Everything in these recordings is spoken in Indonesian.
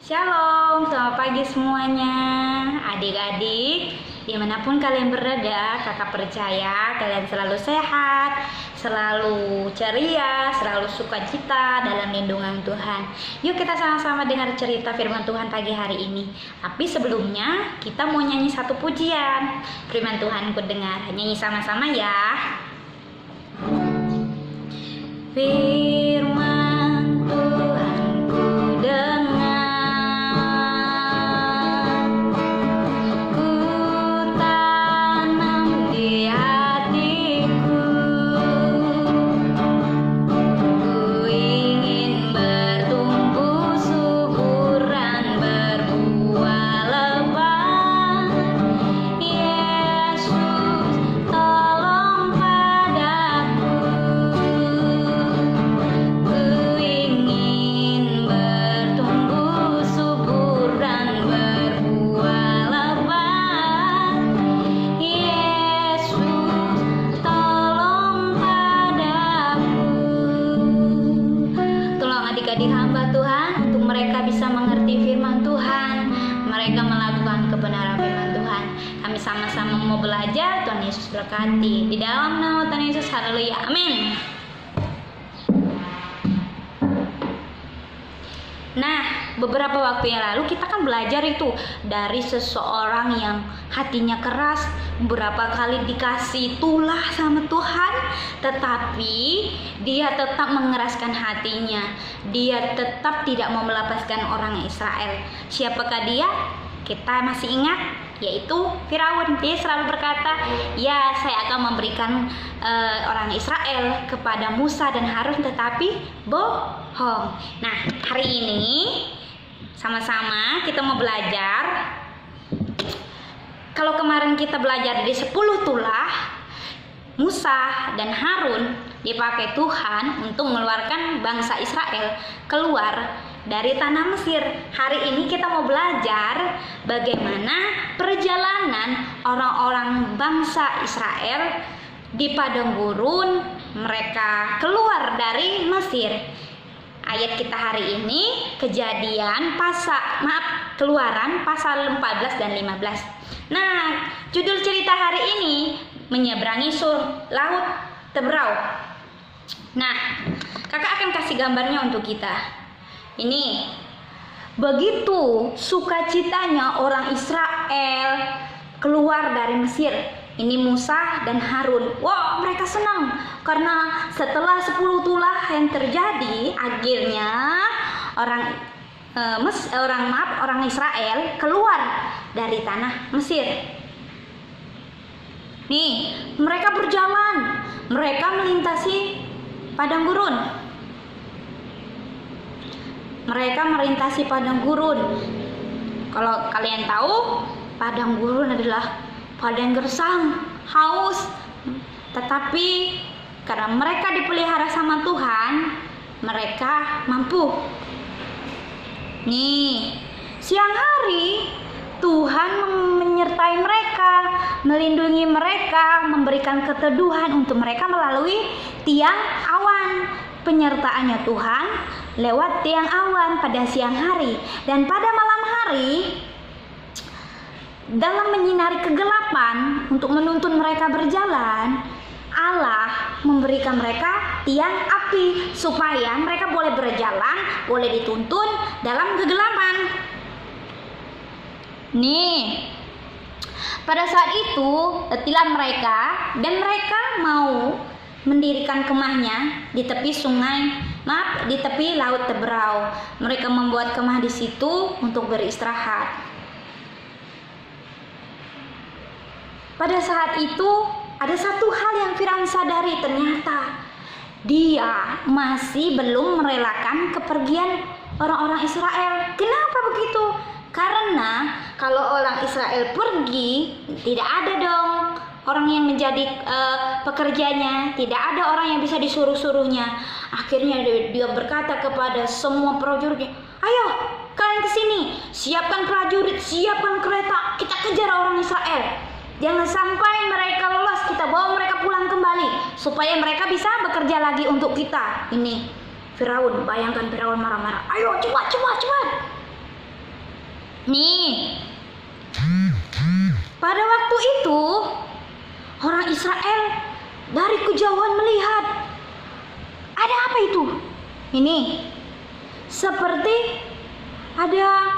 Shalom, selamat pagi semuanya. Adik-adik, dimanapun kalian berada, kakak percaya kalian selalu sehat, selalu ceria, selalu sukacita dalam lindungan Tuhan. Yuk kita sama-sama dengar cerita firman Tuhan pagi hari ini. Tapi sebelumnya kita mau nyanyi satu pujian. Firman Tuhan ku dengar, nyanyi sama-sama ya. Firman Tuhan ku dengar, adik hamba Tuhan untuk mereka bisa mengerti firman Tuhan, mereka melakukan kebenaran firman Tuhan. Kami sama-sama mau belajar. Tuhan Yesus berkati di dalam nama Tuhan Yesus. Haleluya, amin. Nah, beberapa waktu yang lalu kita kan belajar itu dari seseorang yang hatinya keras, beberapa kali dikasih tulah sama Tuhan, tetapi dia tetap mengeraskan hatinya. Dia tetap tidak mau melepaskan orang Israel. Siapakah dia? Kita masih ingat, yaitu Firaun. Dia selalu berkata, ya saya akan memberikan orang Israel kepada Musa dan Harun, tetapi bohong. Nah, hari ini sama-sama kita mau belajar. Kalau kemarin kita belajar dari 10 tulah, Musa dan Harun dipakai Tuhan untuk mengeluarkan bangsa Israel keluar dari tanah Mesir. Hari ini kita mau belajar bagaimana perjalanan orang-orang bangsa Israel di padang gurun, mereka keluar dari Mesir. Ayat kita hari ini Keluaran pasal 14 dan 15. Nah, judul cerita hari ini menyeberangi laut Tebrau. Nah, kakak akan kasih gambarnya untuk kita. Ini begitu sukacitanya orang Israel keluar dari Mesir. Ini Musa dan Harun. Wah, mereka senang karena setelah 10 tulah yang terjadi, akhirnya orang Israel keluar dari tanah Mesir. Nih, mereka berjalan, mereka melintasi padang gurun. Kalau kalian tahu, padang gurun adalah padang gersang, haus. Tetapi karena mereka dipelihara sama Tuhan, mereka mampu. Nih, siang hari Tuhan menyertai mereka, melindungi mereka, memberikan keteduhan untuk mereka melalui tiang awan. Penyertaannya Tuhan lewat tiang awan pada siang hari, dan pada malam hari dalam menyinari kegelapan untuk menuntun mereka berjalan, Allah memberikan mereka tiang api supaya mereka boleh berjalan, boleh dituntun dalam kegelapan. Nih, pada saat itu letilah mereka, dan mereka mau mendirikan kemahnya di tepi di tepi laut Tebrau. Mereka membuat kemah di situ untuk beristirahat. Pada saat itu ada satu hal yang Firaun sadari, ternyata dia masih belum merelakan kepergian orang-orang Israel. Kenapa begitu? Karena kalau orang Israel pergi, tidak ada dong orang yang menjadi pekerjanya, tidak ada orang yang bisa disuruh-suruhnya. Akhirnya dia berkata kepada semua prajuritnya, ayo kalian kesini, siapkan prajurit, siapkan kereta, kita kejar orang Israel. Jangan sampai mereka lolos, kita bawa mereka pulang kembali supaya mereka bisa bekerja lagi untuk kita. Ini Firaun, bayangkan Firaun marah-marah. Ayo cepat. Nih, pada waktu itu orang Israel dari kejauhan melihat ada apa itu? Ini seperti ada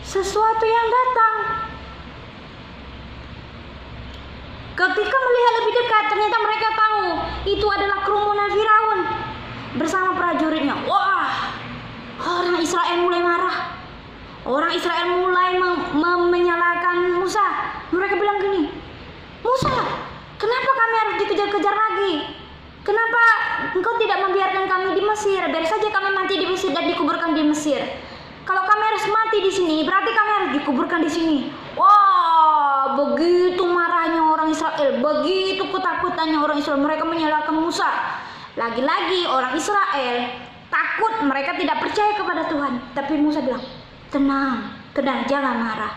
sesuatu yang datang. Ketika melihat lebih dekat, ternyata mereka tahu itu adalah kerumunan Firaun bersama prajuritnya. Wah, orang Israel mulai marah. Orang Israel mulai menyalahkan Musa. Mereka bilang gini, Musa, kenapa kami harus dikejar-kejar lagi? Kenapa engkau tidak membiarkan kami di Mesir? Biar saja kami mati di Mesir dan dikuburkan di Mesir. Kalau kami harus mati di sini, berarti kami harus dikuburkan di sini. Wah, begitu marahnya orang Israel, begitu ketakutannya orang Israel. Mereka menyalahkan Musa. Lagi-lagi orang Israel takut, mereka tidak percaya kepada Tuhan. Tapi Musa bilang, tenang, jangan marah.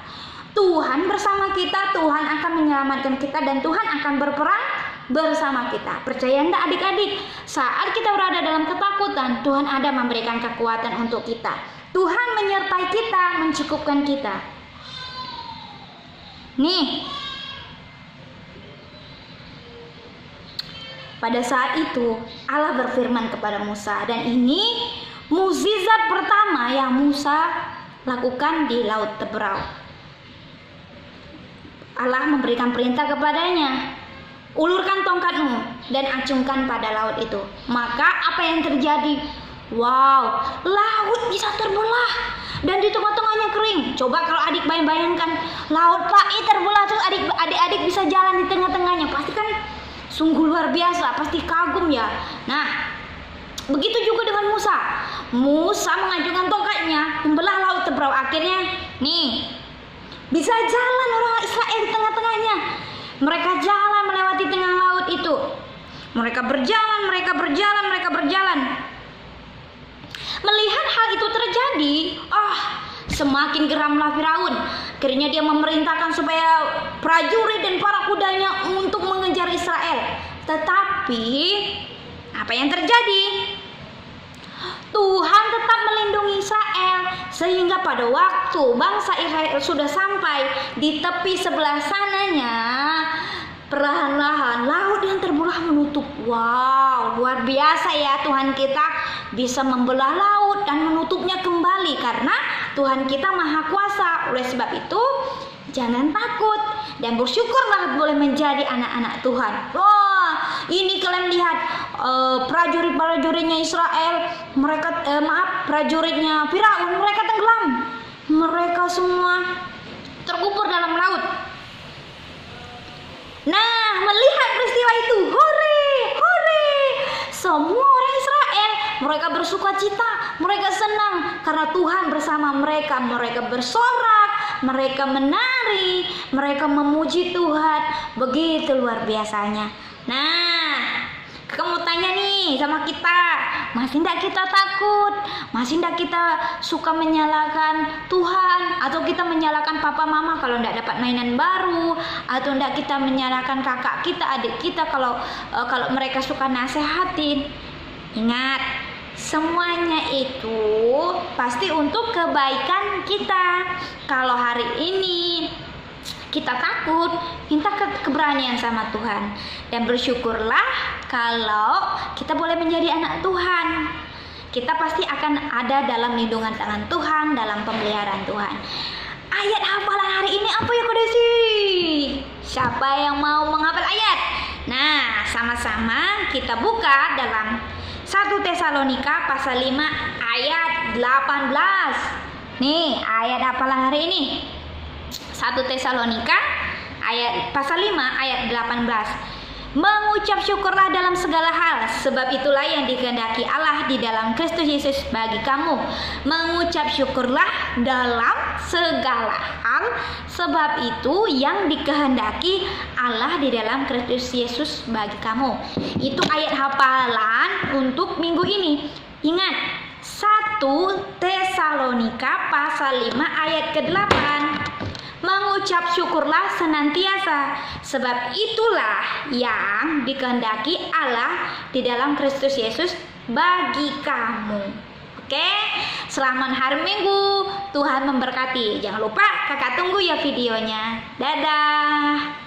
Tuhan bersama kita, Tuhan akan menyelamatkan kita, dan Tuhan akan berperang bersama kita. Percaya enggak adik-adik? Saat kita berada dalam ketakutan, Tuhan ada memberikan kekuatan untuk kita. Tuhan menyertai kita, mencukupkan kita. Nih, pada saat itu Allah berfirman kepada Musa, dan ini mukjizat pertama yang Musa lakukan di Laut Teberau. Allah memberikan perintah kepadanya, ulurkan tongkatmu dan acungkan pada laut itu. Maka apa yang terjadi? Wow, laut bisa terbelah dan di tengah-tengahnya kering. Coba kalau adik bayangkan, laut Pai terbelah terus adik-adik bisa jalan di tengah-tengahnya. Pasti kan sungguh luar biasa, pasti kagum ya. Nah, begitu juga dengan Musa. Musa mengacungkan tongkatnya, membelah laut Teberau. Akhirnya nih, bisa jalan orang Israel di tengah-tengahnya. Mereka jalan melewati tengah laut itu. Mereka berjalan. Melihat hal itu terjadi, semakin geramlah Firaun. Akhirnya dia memerintahkan supaya prajurit dan para kudanya untuk mengejar Israel. Tetapi apa yang terjadi? Tuhan tetap melindungi Israel, sehingga pada waktu bangsa Israel sudah sampai di tepi sebelah sananya, perlahan-lahan laut yang terbelah menutup. Wow, luar biasa ya, Tuhan kita bisa membelah laut dan menutupnya kembali karena Tuhan kita maha kuasa. Oleh sebab itu, jangan takut dan bersyukurlah boleh menjadi anak-anak Tuhan. Wah, ini kalian lihat prajurit-prajuritnya Israel, prajuritnya Firaun, mereka tenggelam. Mereka semua terkubur dalam laut. Nah, melihat peristiwa itu, hore! Semua orang Israel, mereka bersukacita, mereka senang karena Tuhan bersama mereka. Mereka bersorak, mereka menari, mereka memuji Tuhan. Begitu luar biasanya. Nah, kamu tanya nih sama kita, masih tidak kita takut? Masih tidak kita suka menyalahkan Tuhan? Atau kita menyalahkan papa mama kalau tidak dapat mainan baru? Atau tidak kita menyalahkan kakak kita, adik kita kalau mereka suka nasehatin? Ingat, semuanya itu pasti untuk kebaikan kita. Kalau hari ini kita takut, minta keberanian sama Tuhan dan bersyukurlah kalau kita boleh menjadi anak Tuhan. Kita pasti akan ada dalam lindungan tangan Tuhan, dalam pemeliharaan Tuhan. Ayat hafalan hari ini apa ya Kak Desi? Siapa yang mau menghafal ayat? Nah, sama-sama kita buka dalam 1 Tesalonika pasal 5 ayat 18. Nih, ayat hafalan hari ini. 1 Tesalonika pasal 5 ayat 18. Mengucap syukurlah dalam segala hal, sebab itulah yang dikehendaki Allah di dalam Kristus Yesus bagi kamu. Mengucap syukurlah dalam segala hal, sebab itu yang dikehendaki Allah di dalam Kristus Yesus bagi kamu. Itu ayat hafalan untuk minggu ini. Ingat, 1 Tesalonika pasal 5 ayat ke-8. Mengucap syukurlah senantiasa, sebab itulah yang dikehendaki Allah di dalam Kristus Yesus bagi kamu. Oke, selamat hari Minggu. Tuhan memberkati. Jangan lupa kakak tunggu ya videonya. Dadah.